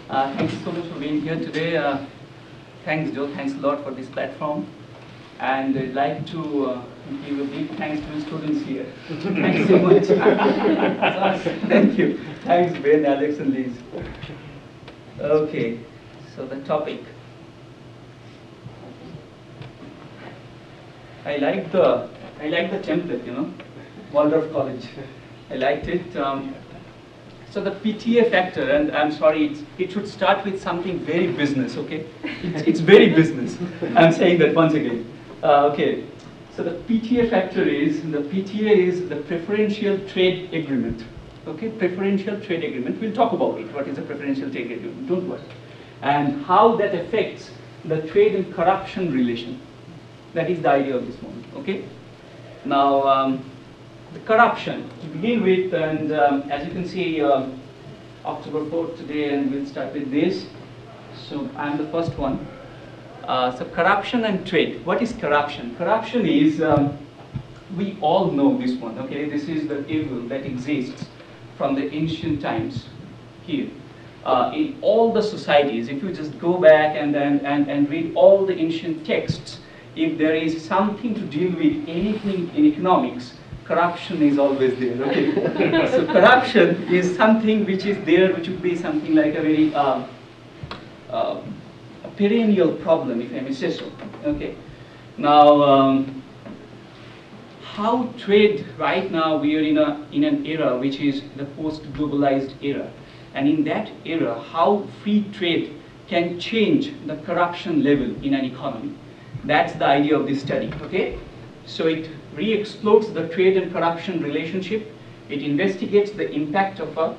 Thank you so much for being here today. Thanks, Joe. Thanks a lot for this platform. And I'd like to give a big thanks to the students here. Thanks so much. Thank you. Thanks, Ben, Alex, and Liz. Okay, so the topic. I like the template, Waldorf College. I liked it. So the PTA factor, and I'm sorry, it should start with something very business, okay? It's very business. I'm saying that once again. Okay, so the PTA factor is, the preferential trade agreement. Okay, preferential trade agreement. We'll talk about it. What is a preferential trade agreement? Don't worry. And how that affects the trade and corruption relation. That is the idea of this moment, okay? Now, the corruption to begin with, and as you can see, October 4th today, and we'll start with this. So I'm the first one. So corruption and trade. What is corruption? Corruption is, we all know this one, okay? This is the evil that exists from the ancient times here. In all the societies, if you just go back and read all the ancient texts, if there is something to deal with anything in economics, corruption is always there, okay? So corruption is something which is there, which would be something like a very a perennial problem, if I may say so, okay? Now, how trade, right now we are in an era which is the post-globalized era. And in that era, how free trade can change the corruption level in an economy. That's the idea of this study, okay? So it re-explores the trade and corruption relationship. It investigates the impact of a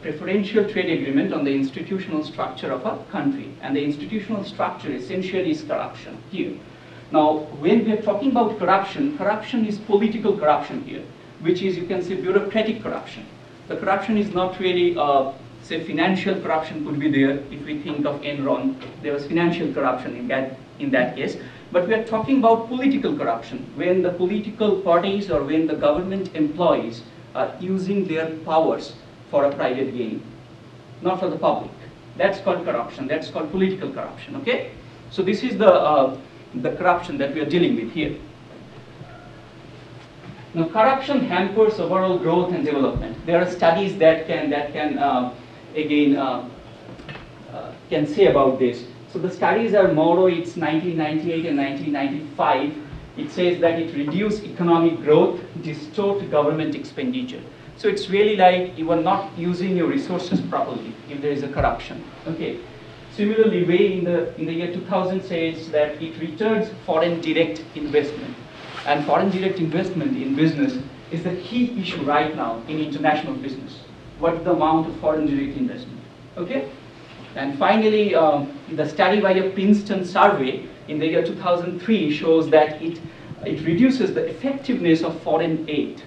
preferential trade agreement on the institutional structure of a country. And the institutional structure essentially is corruption here. Now, when we are talking about corruption, corruption is political corruption here, which is, you can say, bureaucratic corruption. The corruption is not really, say, financial corruption could be there. If we think of Enron, there was financial corruption in that case. But we are talking about political corruption, when the political parties or when the government employees are using their powers for a private gain, not for the public. That's called corruption. That's called political corruption, okay? So this is the corruption that we are dealing with here. Now, corruption hampers overall growth and development. There are studies that can say about this. So the studies are more, it's 1998 and 1995. It says that it reduces economic growth, distort government expenditure. So it's really like you are not using your resources properly if there is a corruption. Okay. Similarly, Way in the year 2000 says that it returns foreign direct investment. And foreign direct investment in business is the key issue right now in international business. What is the amount of foreign direct investment? Okay? And finally, the study by a Princeton survey in the year 2003 shows that it reduces the effectiveness of foreign aid.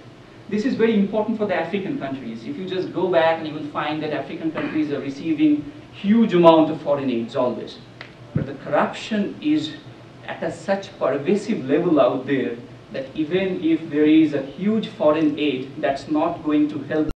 This is very important for the African countries. If you just go back, and you will find that African countries are receiving huge amount of foreign aids always. But the corruption is at a such pervasive level out there that even if there is a huge foreign aid, that's not going to help